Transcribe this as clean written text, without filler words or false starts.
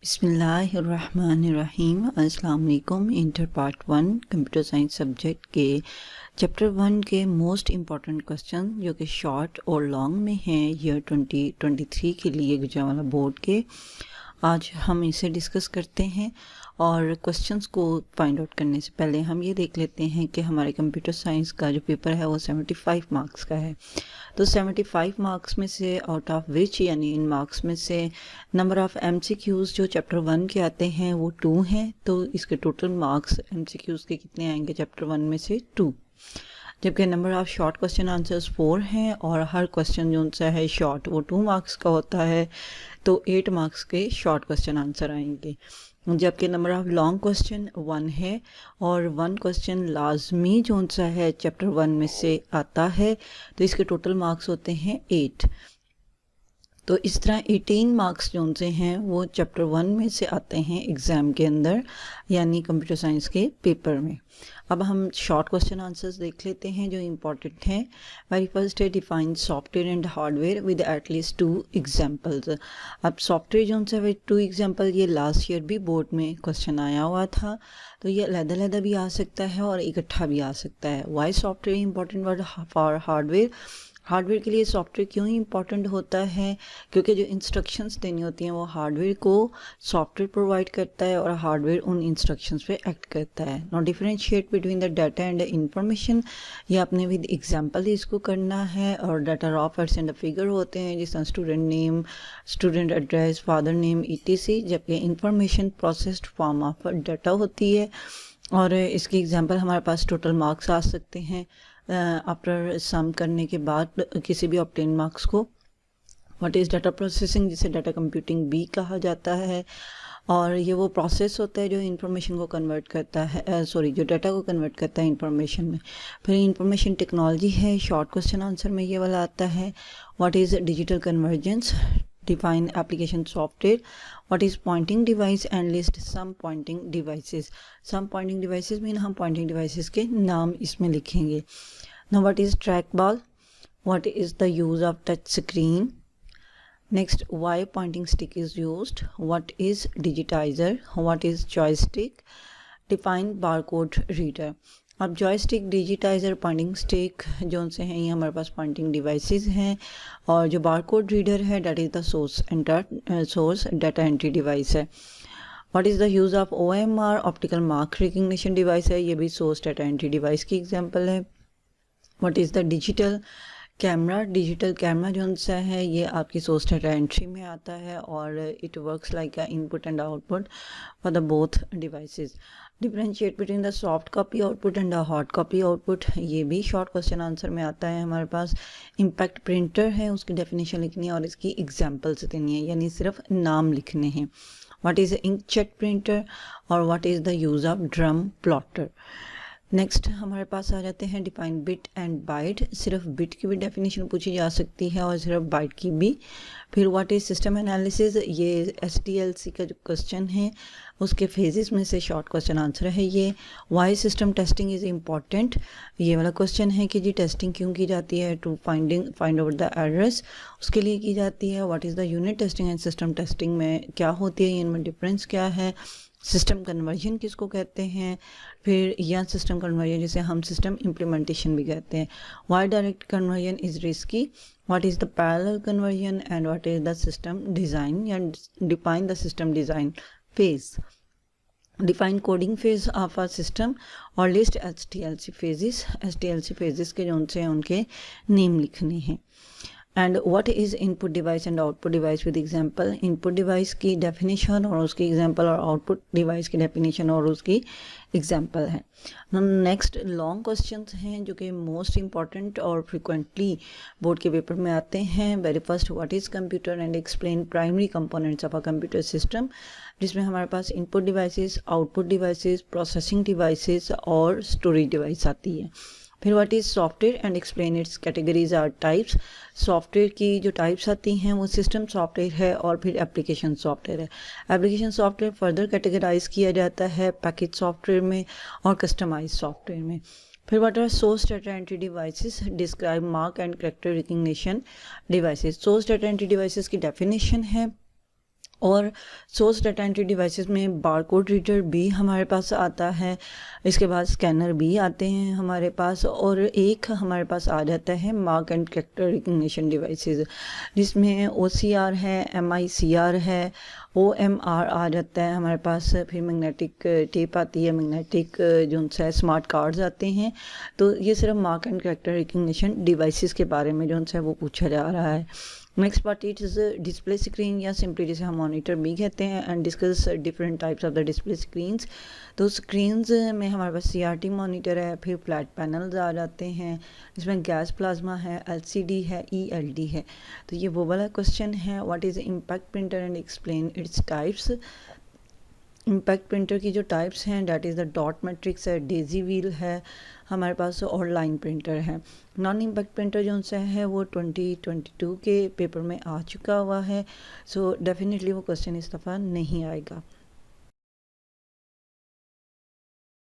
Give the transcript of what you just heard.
बिस्मिल्लाहिर्रहमानिर्रहीम। अस्सलाम वालेकुम। Inter part 1 computer science subject के चैप्टर 1 के मोस्ट इम्पॉर्टेंट क्वेश्चन जो कि शॉर्ट और लॉन्ग में हैं ईयर 2023 के लिए गुजरांवाला बोर्ड के, आज हम इसे डिस्कस करते हैं। और क्वेश्चंस को फाइंड आउट करने से पहले हम ये देख लेते हैं कि हमारे कंप्यूटर साइंस का जो पेपर है वो 75 मार्क्स का है। तो 75 मार्क्स में से आउट ऑफ विच यानी इन मार्क्स में से नंबर ऑफ़ MCQs जो चैप्टर 1 के आते हैं वो 2 हैं। तो इसके टोटल मार्क्स MCQs के कितने आएंगे चैप्टर 1 में से 2, जबकि number of short question answers 4 हैं और हर क्वेश्चन जो सा है शॉर्ट वो 2 मार्क्स का होता है, तो 8 मार्क्स के शॉर्ट क्वेश्चन आंसर आएंगे। जबकि नंबर ऑफ़ लॉन्ग क्वेश्चन 1 है और 1 क्वेश्चन लाजमी जो सा है चैप्टर 1 में से आता है, तो इसके टोटल मार्क्स होते हैं 8। तो इस तरह 18 मार्क्स जो से हैं वो चैप्टर 1 में से आते हैं एग्ज़ाम के अंदर यानी कंप्यूटर साइंस के पेपर में। अब हम शॉर्ट क्वेश्चन आंसर्स देख लेते हैं जो इम्पॉर्टेंट हैं। वेरी फर्स्ट है define software and hardware with at least 2 examples. अब सॉफ्टवेयर जो सा है 2 एग्जांपल, ये लास्ट ईयर भी बोर्ड में क्वेश्चन आया हुआ था, तो ये अलग-अलग भी आ सकता है और इकट्ठा भी आ सकता है। Why software important word for hardware. Hardware के लिए सॉफ्टवेयर क्यों इंपॉर्टेंट होता है? क्योंकि जो इंस्ट्रक्शंस देनी होती हैं वो हार्डवेयर को सॉफ्टवेयर प्रोवाइड करता है और हार्डवेयर उन इंस्ट्रक्शंस पे एक्ट करता है। Not differentiate between the data and the information, ये आपने विद एग्जांपल इसको करना है। और data raw facts and the figure होते हैं जिस student name, student address, father name ETC, जबकि information processed form of data होती है। और इसके एग्जांपल हमारे पास टोटल मार्क्स आ सकते हैं आफ्टर सम करने के बाद किसी भी ऑब्टेन मार्क्स को। व्हाट इज़ डाटा प्रोसेसिंग, जिसे डाटा कंप्यूटिंग भी कहा जाता है, और ये वो प्रोसेस होता है जो इंफॉर्मेशन को कन्वर्ट करता है जो डाटा को कन्वर्ट करता है इंफॉर्मेशन में। फिर इंफॉर्मेशन टेक्नोलॉजी है, शॉर्ट क्वेश्चन आंसर में ये वाला आता है। What is digital convergence, define application software, what is pointing device and list some pointing devices। some pointing devices mean हम pointing devices के नाम इसमें लिखेंगे। now what is trackball, what is the use of touch screen, next why pointing stick is used, what is digitizer, what is joystick, define barcode reader। अब joystick, digitiser, Poynting stick जो से हैं ये हमारे पास पॉइंटिंग डिवाइसेस हैं, और जो barcode reader है that is the source data entry device है। What is the use of OMR, optical mark recognition device है, ये भी सोर्स डाटा एंट्री डिवाइस की एग्जांपल है। What is the digital camera, digital camera जो सा है ये आपकी सोर्स डाटा एंट्री में आता है और it works like a input and output for the both devices. Differentiate between the soft copy output and the hard copy output, ये भी शॉर्ट क्वेश्चन आंसर में आता है हमारे पास। इम्पैक्ट प्रिंटर है, उसकी डेफिनेशन लिखनी है और इसकी एग्जांपल्स देनी है, यानी सिर्फ नाम लिखने हैं। व्हाट इज़ इंकजेट प्रिंटर और what is the use of drum plotter. Next हमारे पास आ जाते हैं डिफाइन बिट एंड बाइट, सिर्फ बिट की भी डेफिनेशन पूछी जा सकती है और सिर्फ बाइट की भी। फिर व्हाट इज सिस्टम एनालिसिस, ये SDLC का जो क्वेश्चन है उसके फेजेस में से शॉर्ट क्वेश्चन आंसर है ये। Why system testing is important, ये वाला क्वेश्चन है कि जी टेस्टिंग क्यों की जाती है, to find out the errors, उसके लिए की जाती है। What is the unit testing and system testing में क्या होती है, इनमें डिफरेंस क्या है, सिस्टम कन्वर्जन किसको कहते हैं, फिर या सिस्टम कन्वर्जन जिसे हम सिस्टम इम्प्लीमेंटेशन भी कहते हैं। Why direct conversion is risky, what is the parallel conversion and what is the system design, या define the system design phase. Define coding phase of a system और list SDLC phases, SDLC phases के जो से उनके name लिखने हैं। And what is input device and output device with example, input device की definition और उसकी एग्जांपल, और आउटपुट डिवाइस की डेफिनेशन और उसकी एग्जांपल है। नेक्स्ट लॉन्ग क्वेश्चंस हैं जो कि मोस्ट इंपॉर्टेंट और फ्रिक्वेंटली बोर्ड के पेपर में आते हैं। Very first, what is computer and explain primary components of a computer system, जिसमें हमारे पास input devices, output devices, processing devices और स्टोरेज डिवाइस आती है। फिर what is software and explain its categories or types, software की जो types आती हैं वो सिस्टम सॉफ्टवेयर है और फिर एप्लीकेशन सॉफ्टवेयर है। एप्लीकेशन सॉफ्टवेयर फर्दर कैटेगराइज किया जाता है पैकेज सॉफ्टवेयर में और कस्टमाइज सॉफ्टवेयर में। फिर what are source data entry devices, describe mark and character recognition devices. Source data entry devices की डेफिनेशन है और सोर्स डाटा एंट्री डिवाइसेस में बारकोड रीडर भी हमारे पास आता है, इसके बाद स्कैनर भी आते हैं हमारे पास, और एक हमारे पास आ जाता है mark and character recognition devices, जिसमें OCR है, MICR है, OMR आ जाता है हमारे पास, फिर मैग्नेटिक टेप आती है, मैग्नेटिक जो है स्मार्ट कार्ड्स आते हैं। तो ये सिर्फ mark and character recognition devices के बारे में जो है वो पूछा जा रहा है। Next part it is display screen, या सिंपली जिसे हम मॉनिटर भी कहते हैं, and discuss different types of the display screens. तो स्क्रीन्स में हमारे पास CRT मॉनिटर है, फिर फ्लैट पैनल्स आ जाते हैं, जिसमें गैस प्लाज्मा है, LCD है, ELD है। तो ये वो वाला क्वेश्चन है, what is impact printer and explain its types. Impact printer की जो टाइप्स हैं that is the dot matrix है, डेजी व्हील है हमारे पास, और लाइन प्रिंटर है। नॉन इम्पैक्ट प्रिंटर जो उनसे है वो 2022 के पेपर में आ चुका हुआ है, सो डेफिनेटली वो क्वेश्चन इस दफ़ा नहीं आएगा।